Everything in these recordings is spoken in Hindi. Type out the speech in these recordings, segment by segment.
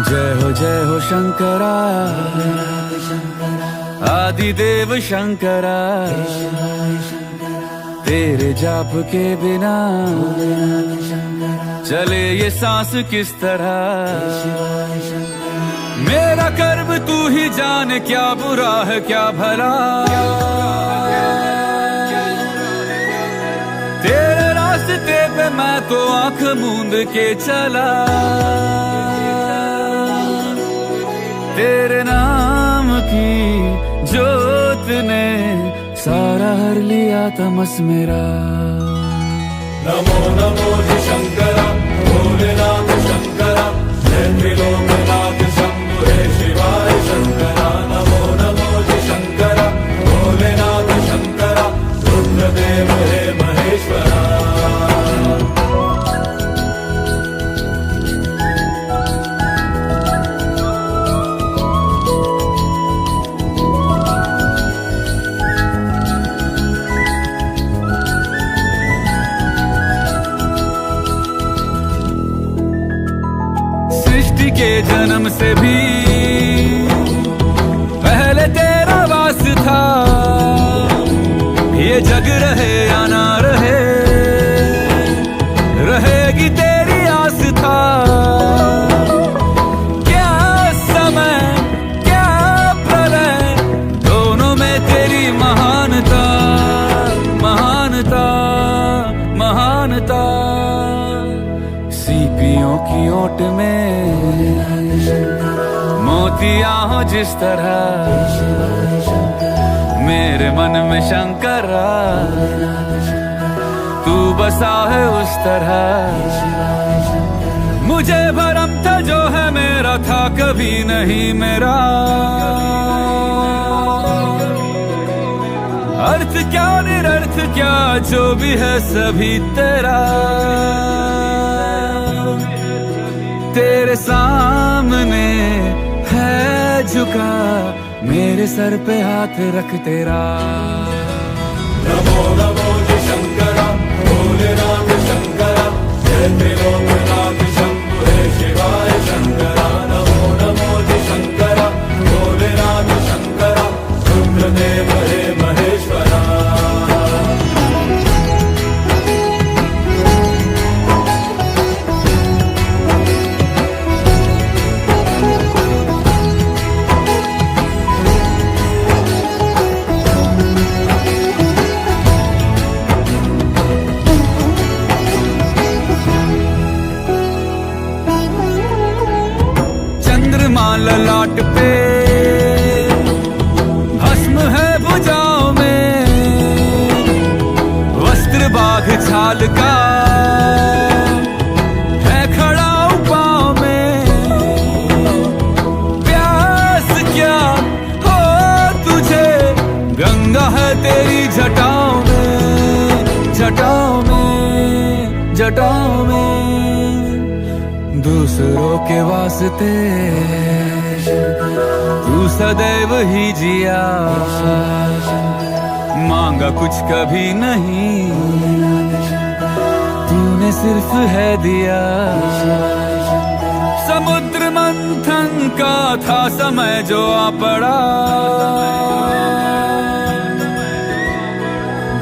जय हो शंकरा, आदिदेव शंकरा। तेरे जाप के बिना चले ये सांस किस तरह। मेरा कर्म तू ही जाने, क्या बुरा है क्या भला। तेरे रास्ते पे मैं तो आंख मूंद के चला। तेरे नाम की जोत ने सारा हर लिया तमस मेरा। नमो नमो जी शंकरा, भोलेनाथ शंकरा, जय त्रिलोकनाथ शंभु हे शिवाय शंकरा। नमो नमो जी शंकरा, भोलेनाथ शंकरा, रुद्रदेव हे महेश्वरा। सृष्टि के जन्म से भी पहले तेरा वास था। ये जग रहे या ना रहे, रहेगी तेरी आस था। क्या समय क्या प्रलय, दोनों में तेरी महानता महानता महानता। सीपियों की ओट में मोतियां हो जिस तरह, मेरे मन में शंकरा तू बसा है उस तरह। मुझे भरम था जो है मेरा था कभी नहीं मेरा। अर्थ क्या निरर्थ क्या जो भी है सभी तेरा। तेरे सामने है झुका, मेरे सर पे हाथ रख तेरा। नमो नमो जी शंकरा, भोलेनाथ शंकरा, जय त्रिलोकनाथ शंभु हे शिवाय शंकरा। नमो नमो जी शंकरा, भोलेनाथ शंकरा, रुद्रदेव हे महेश्वरा। ललाट पे भस्म है भुजाओं में, वस्त्र बाघ छाल का है खड़ा पाँव में। प्यास क्या हो तुझे, गंगा है तेरी जटाओं में जटाओं में जटाओं में। दूसरों के वास्ते तू सदैव ही जिया, मांगा कुछ कभी नहीं, तूने सिर्फ है दिया। समुद्र मंथन का था समय जो आ पड़ा,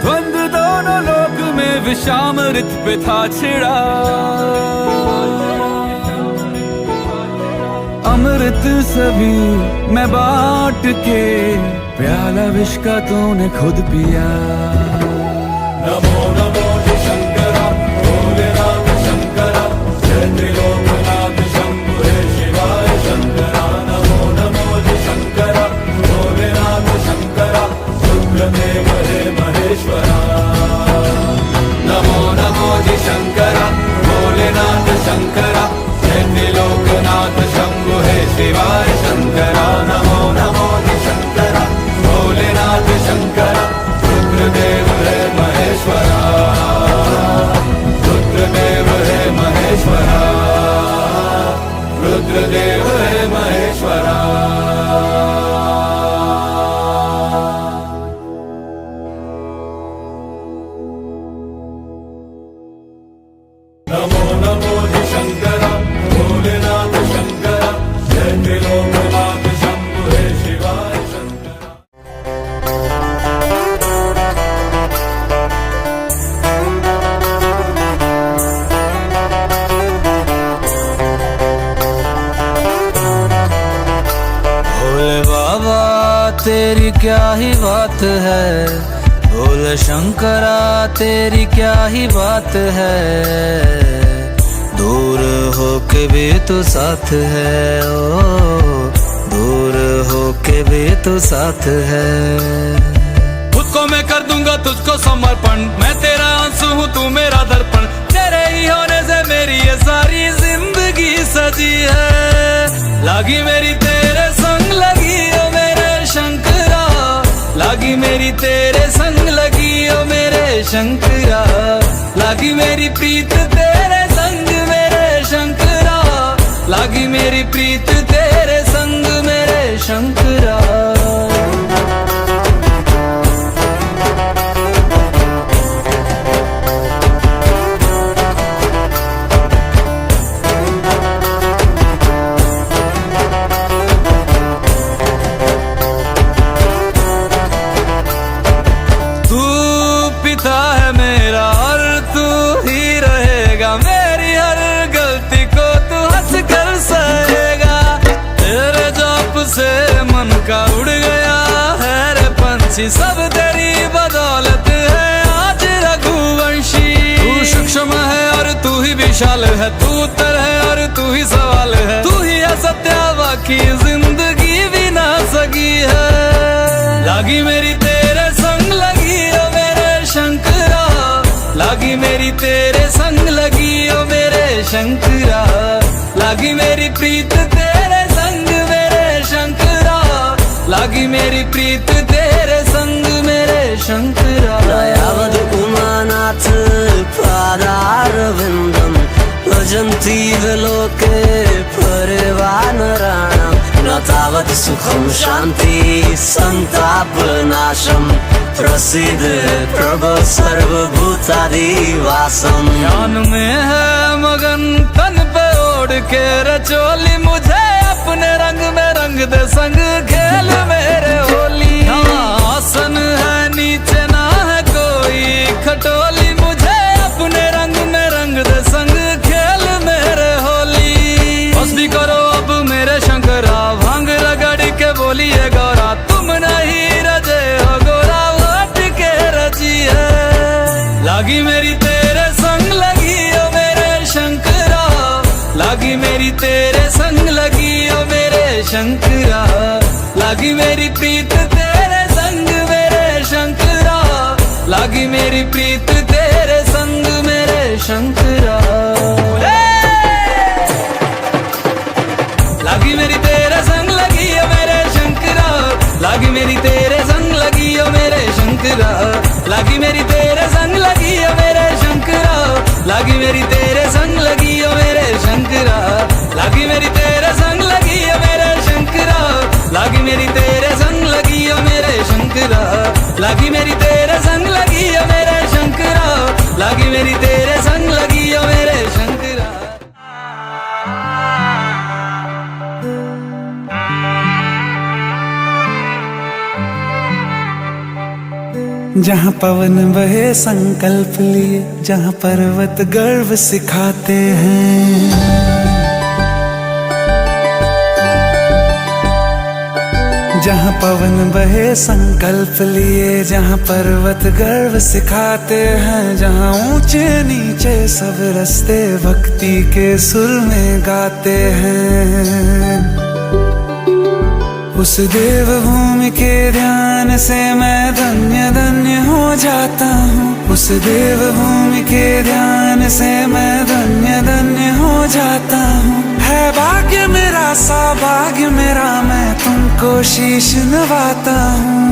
द्वंद्व दोनों लोक में विषामृत पे था छिड़ा। अमृत सभी मैं बांट के, प्याला विष का तूने खुद पिया। नमो नमो जी शंकरा, भोलेनाथ शंकरा, जय त्रिलोकनाथ शंभु हे शिवाय शंकरा। नमो नमो जी शंकरा, भोलेनाथ शंकरा, रुद्रदेव हे महेश्वरा। नमो नमो जी शंकरा, भोलेनाथ शंकरा, जय त्रिलोकनाथ शंभु हे शिवाय शंकरा। नमो नमो जी शंकरा, भोलेनाथ शंकरा, रुद्रदेव हे महेश्वरा। रुद्रदेव हे महेश्वरा, रुद्रदेव हे महेश्वरा। नमो नमो जी शंकरा, भोलेनाथ शंकरा, बात है, बोल शंकरा तेरी क्या ही बात है, दूर होके भी तो साथ है, ओ दूर होके भी तो साथ है। उसको मैं कर दूंगा तुझको समर्पण, मैं तेरा आंसू हूँ तू मेरा दर्पण, तेरे ही होने से मेरी ये सारी जिंदगी सजी है। लागी मेरी तेरे संग लगी ओ मेरे शंकरा, लागी मेरी तेरे संग लगी ओ मेरे शंकरा, लागी मेरी प्रीत तेरे संग मेरे शंकरा, लागी मेरी प्रीत तेरे संग मेरे शंकरा। उड़ गया है रे पंछी, सब तेरी बदौलत है आज रघुवंशी। तू सूक्ष्म है और तू ही विशाल है, तू उत्तर है और तू ही सवाल है, तू ही है सत्य बाकी जिंदगी भी ना सकी है। लागी मेरी तेरे संग लगी ओ मेरे शंकरा, लागी मेरी तेरे संग लगी ओ मेरे शंकरा, लागी मेरी प्रीत तेरे संग मेरे शंकरा, लागी मेरी प्रीत तेरे संग मेरे शंकरा। दयावद उमानाथ पादारविन्दं भजन्ति विलोके परिवानराणां, न तावत् सुखं शान्ति संतापनाशं, प्रसीद प्रभो सर्वभूतादिवासं। ध्यान में है मगन तन पे ओढ़ के रचोली, मुझे अपने रंग में रंग दे संग खेल मेरे होली। आसन है नीचे ना है कोई खटोली, मुझे अपने रंग में रंग दे संग खेल मेरे होली। बस भी करो अब मेरे शंकरा, भांग रगड़ के बोलिए गौरा, तुम नहीं रजे हो गोरा वट के रजी है। लागी मेरी तेरे संग लगी ओ मेरे शंकरा, लागी मेरी तेरे संग लगी ओ मेरे शंकरा, लागी मेरी प्रीत तेरे संग मेरे शंकरा, लागी मेरी प्रीत तेरे संग मेरे शंकरा। लागी मेरी तेरे संग लगी ओ मेरे शंकरा, लागी मेरी तेरे संग लगी ओ मेरे शंकरा, लागी मेरी तेरे संग लगी ओ मेरे शंकरा, लागी मेरी तेरे संग लगी ओ मेरे शंकरा, लागी मेरी तेरे संग लगी ओ मेरे शंकरा, लागी मेरी तेरे संग लगी ओ मेरे शंकरा, लागी मेरी तेरे संग लगी ओ मेरे शंकरा, लागी मेरी तेरे संग लगी ओ मेरे शंकरा। जहाँ पवन बहे संकल्प लिए, जहाँ पर्वत गर्व सिखाते हैं, जहाँ पवन बहे संकल्प लिए, जहाँ पर्वत गर्व सिखाते हैं, जहाँ ऊंचे नीचे सब रास्ते भक्ति के सुर में गाते हैं। उस देवभूमि के ध्यान से मैं धन्य धन्य हो जाता हूँ, उस देवभूमि के ध्यान से मैं धन्य धन्य हो जाता हूँ। है भाग्य मेरा सौभाग्य मेरा, मैं तुमको शीश नवाता हूँ,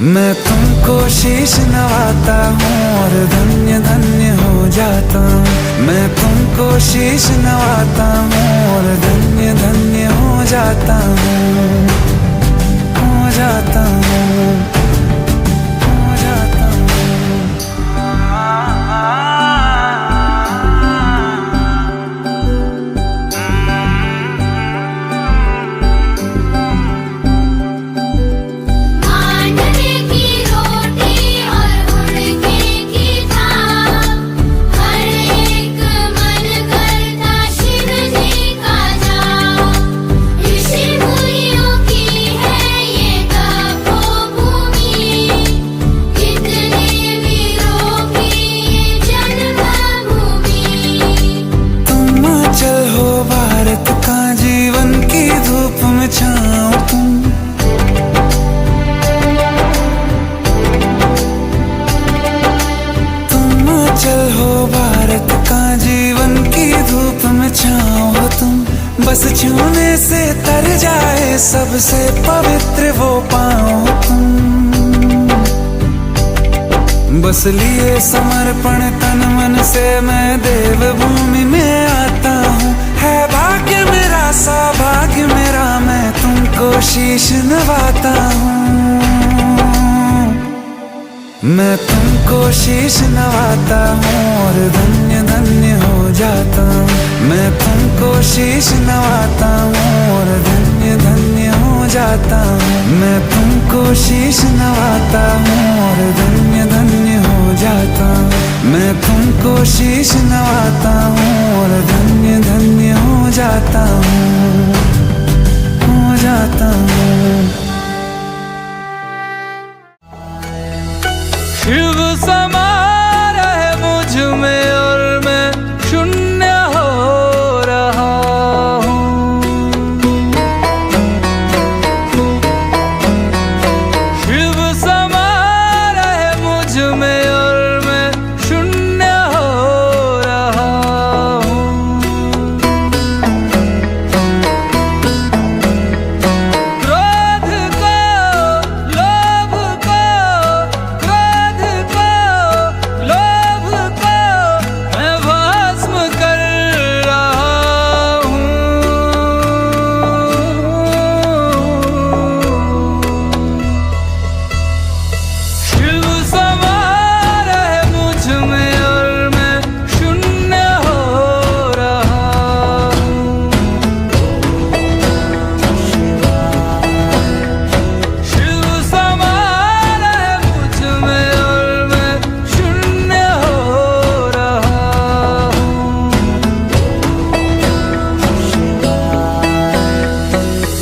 मैं तुमको शीश नवाता हूँ और धन्य धन्य हो जाता हूँ। मैं तुमको शीश नवाता हूँ और धन्य धन्य हो जाता हूँ, हो जाता हूँ, हो जाता हूँ। ऋषि मुनियों की है ये छूने से तर जाए सबसे पवित्र वो पाँव तुम। बस लिए समर्पण तन मन से मैं देवभूमि में आता हूँ। है भाग्य मेरा सौभाग्य मेरा मैं तुमको शीश नवाता हूँ। मैं तुमको शीश नवाता हूँ और धन्य धन्य हो जाता हूँ। मैं तुमको शीश नवाता हूँ और धन्य धन्य हो जाता हूँ। मैं तुमको शीश नवाता हूँ और धन्य धन्य हो जाता हूँ। मैं तुमको शीश नवाता हूँ और धन्य धन्य हो जाता हूँ, हो जाता हूँ। शिव समा रहे मुझ में और मैं शून्य हो रहा हूँ। शिव समा रहे मुझ में और मैं शून्य हो रहा हूँ। क्रोध को, लोभ को, लोभ को मैं भस्म कर रहा हूँ। शिव समा रहे मुझ में और मैं शून्य हो रहा हूँ। शिव समा रहे मुझ में और मैं शून्य हो रहा हूँ।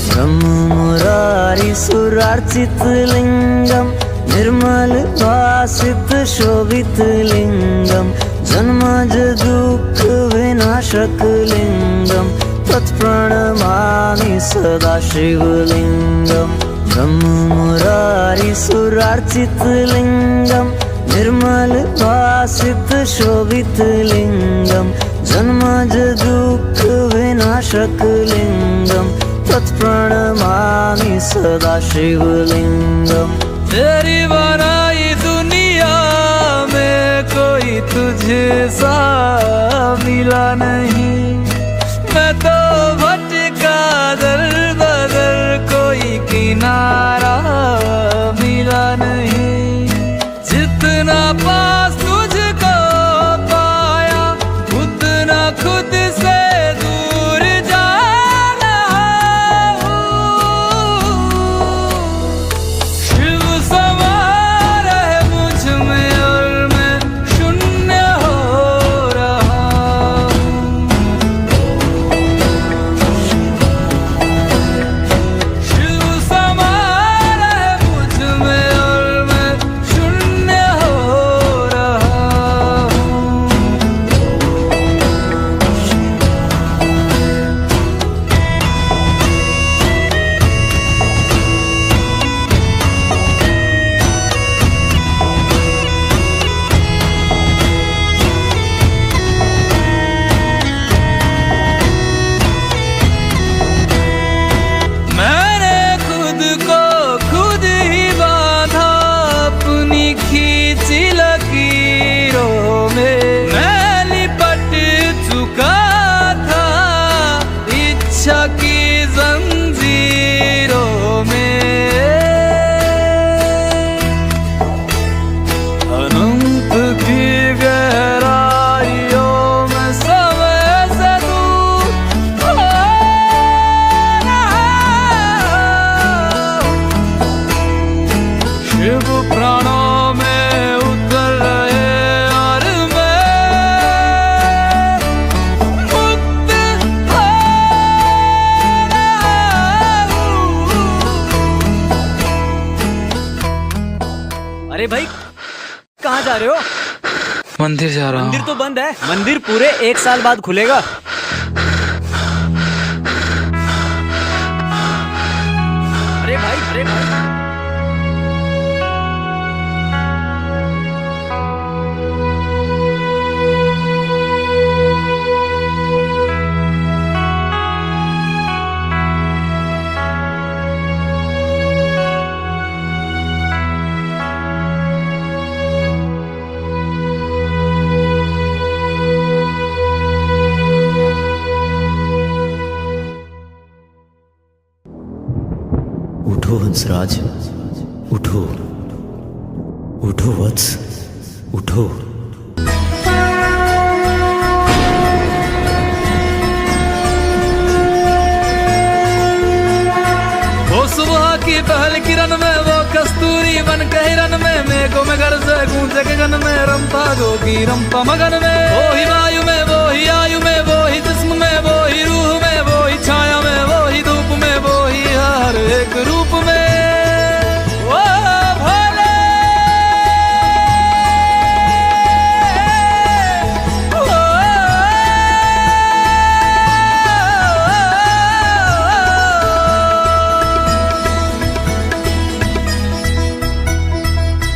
ब्रह्म मुरारी सुरार्चित लिंगम निर्मल भासित शोभित लिंगम जन्मज दुःख विनाशक लिंगम तत्प्रणमामि सदा शिवलिंगम। ब्रह्म मुरारी सुरार्चित लिंगम निर्मल भासित शोभित लिंगम जन्मज दुःख विनाशक लिंगम तत्प्रणमामि सदा शिवलिंगम। तेरी बनाई दुनिया में कोई तुझे सा मिला नहीं। मैं तो भटका दर बदर कोई किनारा मिला नहीं। जितना पास तुझको पाया उतना खुद से दूर जा रहा हूँ। शिव समा रहे मुझ में और मैं शून्य हो रहा हूँ। शिव समा रहे मुझ में और मैं शून्य हो रहा हूँ। मैंने खुद को खुद ही बांधा अपनी खींची लकीरों में। मैं लिपट चुका था इच्छा की जंजीरों में। अनंत की गहराइयों में समय से दूर हो रहा हूँ। शिव प्राणों में उतर रहे और मैं मुक्त हो रहा हूँ। अरे भाई कहाँ जा रहे हो? मंदिर जा रहा मंदिर हूँ। तो बंद है। मंदिर पूरे 1 साल बाद खुलेगा। अरे भाई, अरे भाई। हंसराज, उठो उठो वत्स, उठो। वो सुबह की पहल किरण में, वो कस्तूरी बन के हिरन में, मेघों में घर से गूंजे गगन में, रमता गोगी रमता मगन में। वो ही वायु में, वो ही आयु में, वो ही जिस्म में, वो ही रूह में, वो ही छाया में, वो ही धूप में, वो ही हर एक रूप में। वो भोले,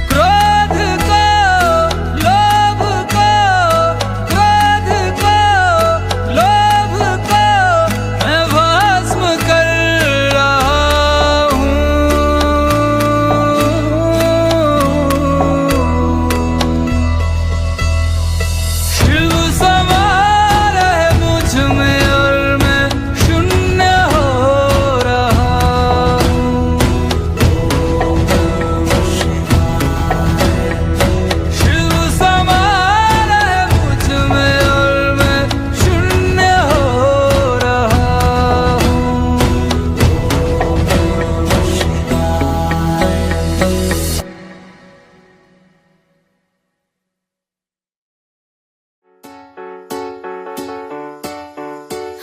क्रोध को, लोभ को, क्रोध को, लोभ को मैं भस्म कर रहा हूँ। शिव समा रहे मुझ में और मैं शून्य हो रहा हूँ। शिव समा रहे मुझ में और मैं शून्य हो रहा हूँ।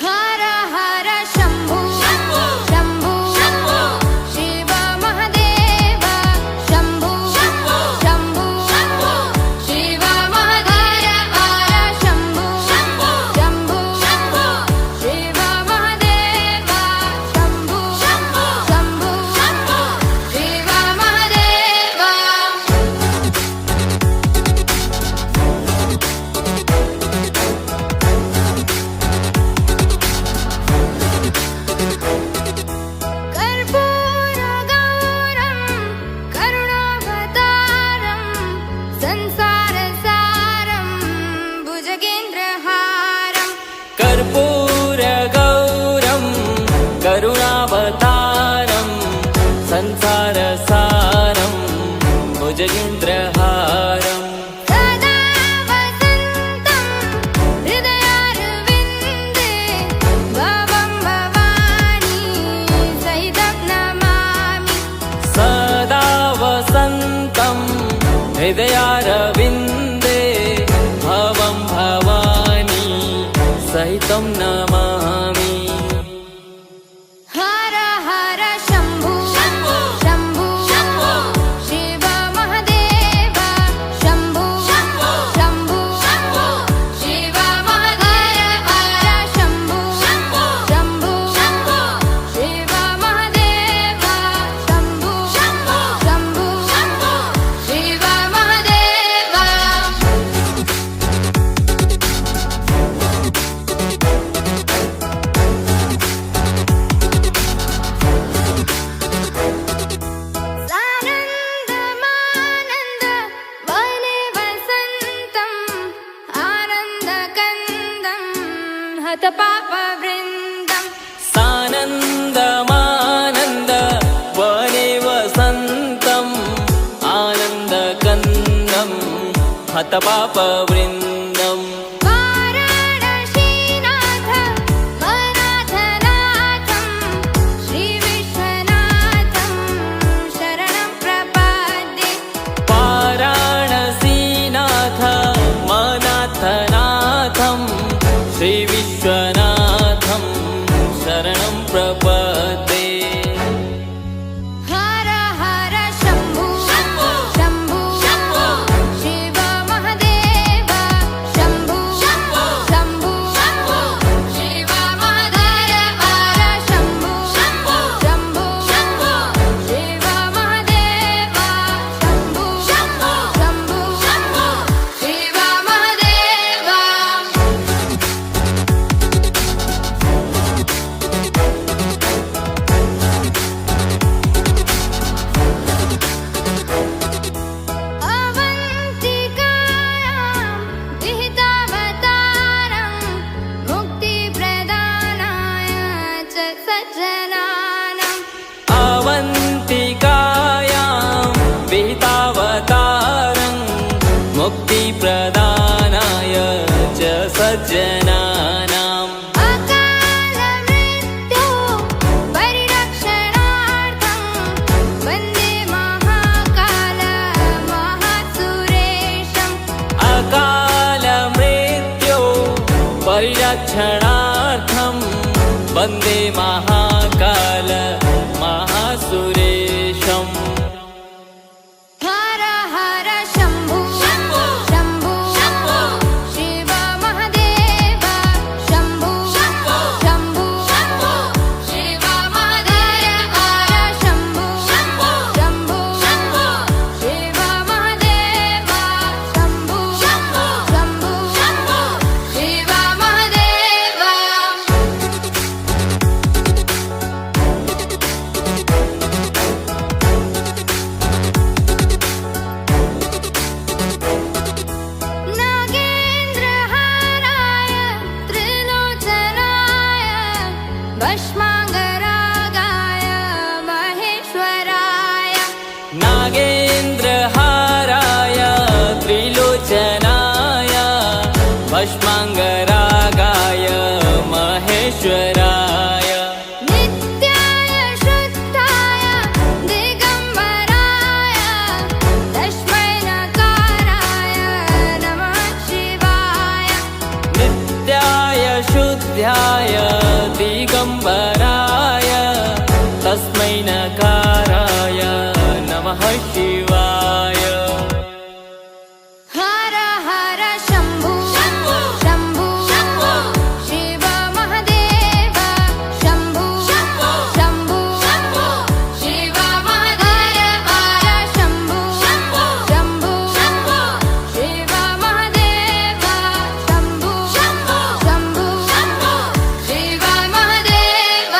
हर हर शंभु शंभु शिव महादेव शंभु शंभु शिव महादेव शंभु शंभु शिव महादेव शंभु शंभु शिव महादेव। कर्पूरगौरं करुणावतारं संसारसारं भुजगेन्द्रहारं। कर्पूरगौरं करुणावतारं संसारसारं भुजगेन्द्रहारं। सदा वसन्तं हृदयारविन्दे भवं भवानी सहितं नमामि। सदा वसन्तं हृदयारविन्दे भवं भवानी सहितं नमामि। हर हर शंभु शंभु शिव महादेव शंभु शंभु शिव महादेव शंभु शंभु शिव महादेव शंभु शंभु शिव महादेव। सानन्दमानन्द वने वसन्तम् आनन्दकन्दं हतपापवृन्दम्। सानन्दमानन्द वने वसन्तम् आनन्दकन्दं हतपापवृन्दम्। वाराणसीनाथ वनाथनाथं श्रीविश्वनाथं शरणं प्रपद्ये। वाराणसीनाथ मनाथनाथं श्रीविश्वनाथं शरणं प्रपद्ये। हर हर शंभु शंभु शिव महादेव क्षणार्थं वन्दे महाकाल महासुरेशम् हर हर शम्भु शम्भु शिव महादेव शम्भु शम्भु शिव महादेव शम्भु शम्भु शिव महादेव शम्भु शम्भु शिव महादेव। नागेन्द्रहाराय त्रिलोचनाय भस्माङ्गरागाय महेश्वराय नागेन्द्रहाराय त्रिलोचनाय भस्माङ्गरागाय महेश्वराय नित्याय शुद्धाय दिगम्बराय तस्मै नकाराय नमः शिवाय। नित्याय शुद्ध्याय दिगम्बराय तस्मै नकाराय नमः शिवाय। हर हर शम्भु शम्भु शिव महादेव शम्भु शम्भु शिव महादेव शम्भु शम्भु शिव महादेव शम्भु शम्भु शिव महादेव।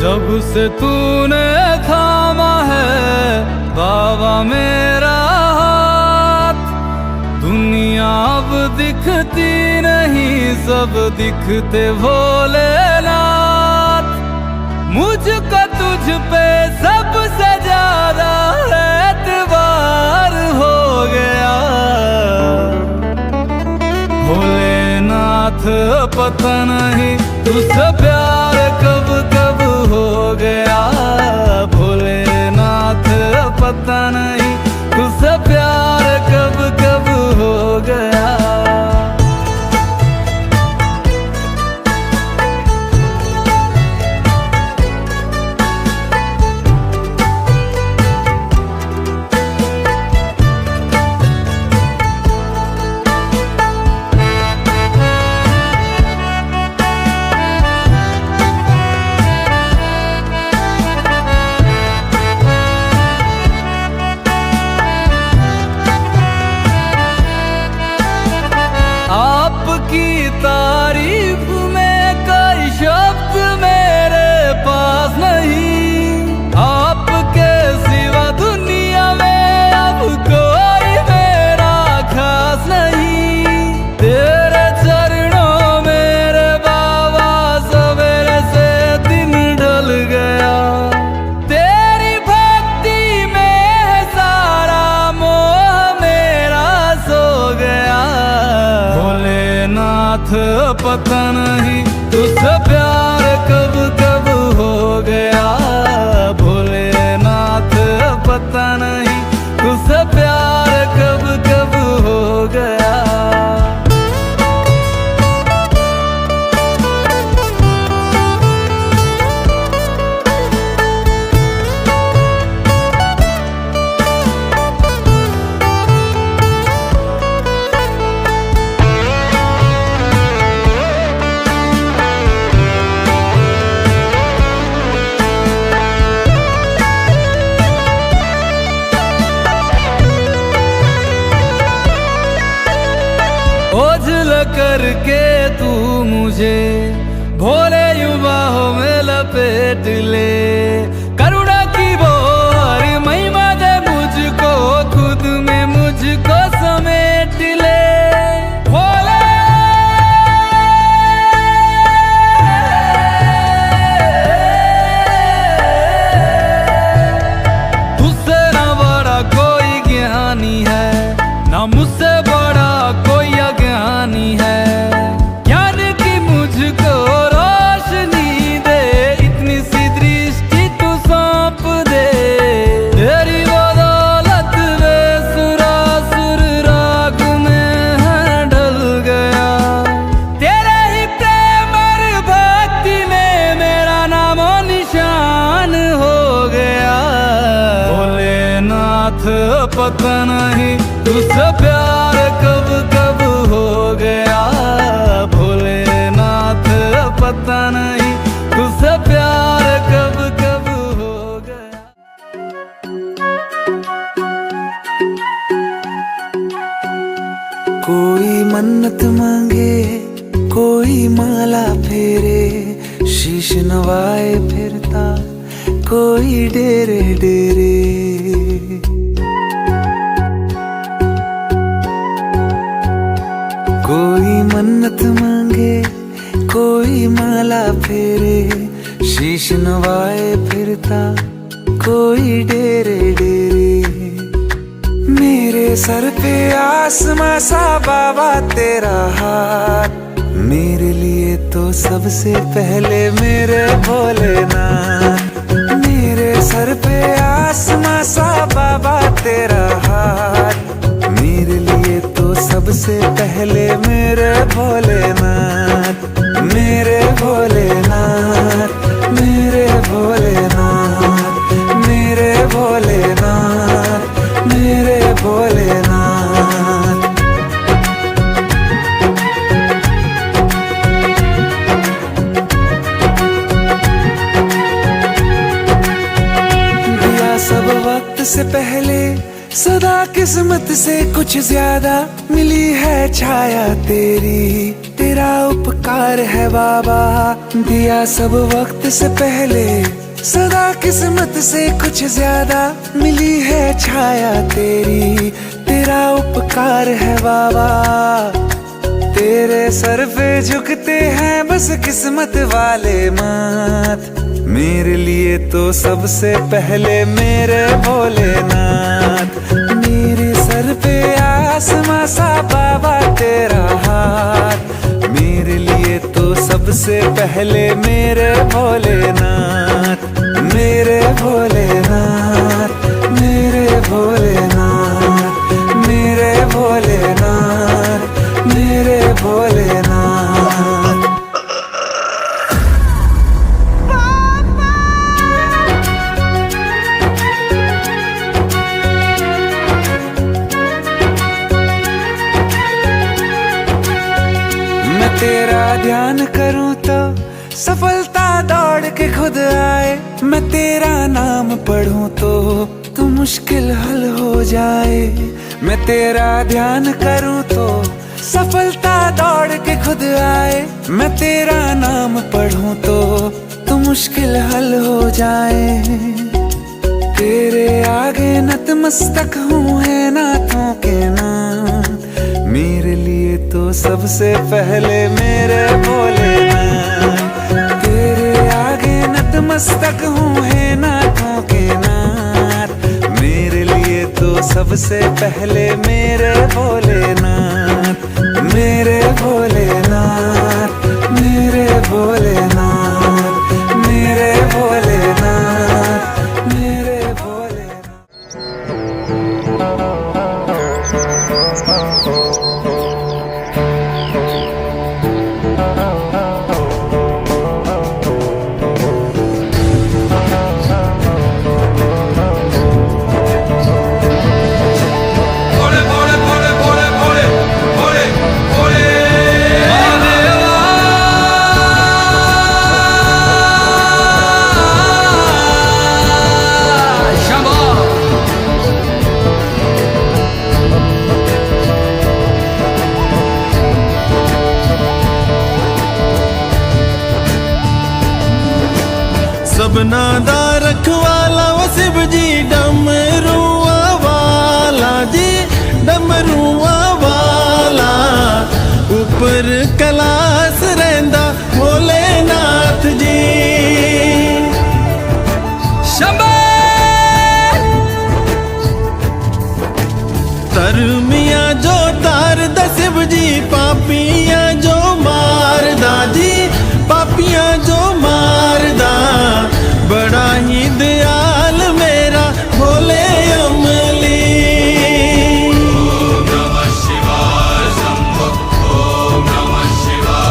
जब से तूने थामा है बाबा मेरा हाथ, दुनिया अब दिखती नहीं सब दिखते भोलेनाथ। मुझको तुझ पे सबसे ज्यादा एतबार हो गया भोलेनाथ, पता नहीं तुझसे प्यार कब कब हो गया भोलेनाथ, पता नहीं तुझसे प्यार कब कब हो गया। आपकी तारीफ में कोई शब्द मेरे पास नहीं, आपके सिवा दुनिया में अब कोई मेरा खास नहीं। तेरे चरणों मेरे बाबा सवेरे से दिन ढल गया, तेरी भक्ति में है सारा मोह मेरा सो गया भोलेनाथ, पता नहीं तुझसे प्यार कब कब हो गया भोलेनाथ, पता नहीं तुझसे प्यार कब कब हो गया। ओझल करके तू मुझे भोले युवाओं में लपेट ले, करुणा की वो हरी महिमा दे मुझको, खुद में मुझको समेट ले भोले। तुझसे प्यार कब कब हो गया भोलेनाथ पता नहीं तुझसे प्यार कब कब हो गया। कोई मन्नत मांगे कोई माला फेरे शीश नवाए फिरता कोई डेरे डेरे। कोई मन्नत मांगे कोई माला फेरे शीश नवाए फिरता कोई डेरे डेरे। मेरे सर पे आसमां सा बाबा तेरा हाथ मेरे लिए तो सबसे पहले मेरे भोलेनाथ। मेरे सर पे आसमां सा बाबा तेरा हाथ मेरे लिए तो सबसे पहले मेरे भोलेनाथ। मेरे भोलेनाथ मेरे भोलेनाथ मेरे भोलेनाथ मेरे भोलेनाथ। दिया सब वक्त से पहले सदा किस्मत से कुछ ज्यादा मिली है छाया तेरी तेरा उपकार है बाबा। दिया सब वक्त से पहले सदा किस्मत से कुछ ज्यादा मिली है छाया तेरी तेरा उपकार है बाबा। तेरे सर पे झुकते हैं बस किस्मत वाले माथ मेरे लिए तो सबसे पहले मेरे भोलेनाथ। मेरे सर पे आसमां सा बाबा तेरा हाथ मेरे लिए तो सबसे पहले मेरे भोलेनाथ। मेरे भोलेनाथ मेरे भोलेनाथ मेरे भोलेनाथ मेरे भोलेनाथ। मैं तेरा ध्यान करूं तो सफलता दौड़ के खुद आए। मैं तेरा नाम पढ़ूं तो मुश्किल हल हो जाए। मैं तेरा ध्यान करूं तो सफलता दौड़ के खुद आए। मैं तेरा नाम पढ़ूं तो मुश्किल हल हो जाए। तेरे आगे नतमस्तक हूँ है नाथों के नाम मेरे लिए तो सबसे पहले मेरे भोलेनाथ। तेरे आगे नतमस्तक हूँ है नाथों के नाथ मेरे लिए तो सबसे पहले मेरे भोलेनाथ। मेरे भोलेनाथ मेरे भोलेनाथ मेरे भोलेनाथ मेरे भोलेनाथ। सबना दा रखवाला वो शिव जी डमरुआ वाला जी डमरुआ वाला ऊपर कैलाश रहंदा भोलेनाथ जी। शंभो तरमिया जो तार दा शिव जी पापियां जो मार दा जी पापियां जो मार दा बड़ा ही दयाल मेरा भोले अमली। ओम नमः शिवाय शंभो ओम नमः शिवाय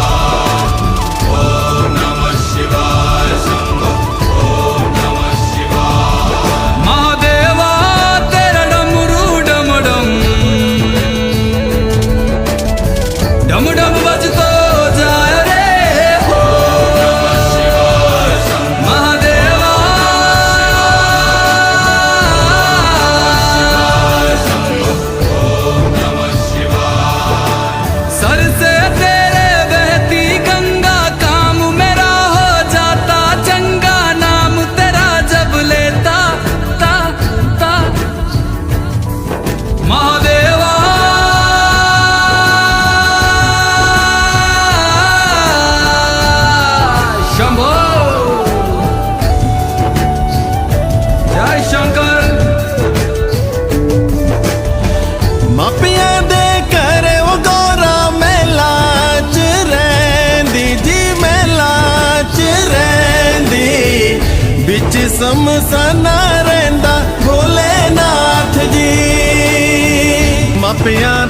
ਸਮਸਾਨਾ ਰਹਿੰਦਾ ਭੋਲੇਨਾਥ ਜੀ। ਮਾਪਿਆਂ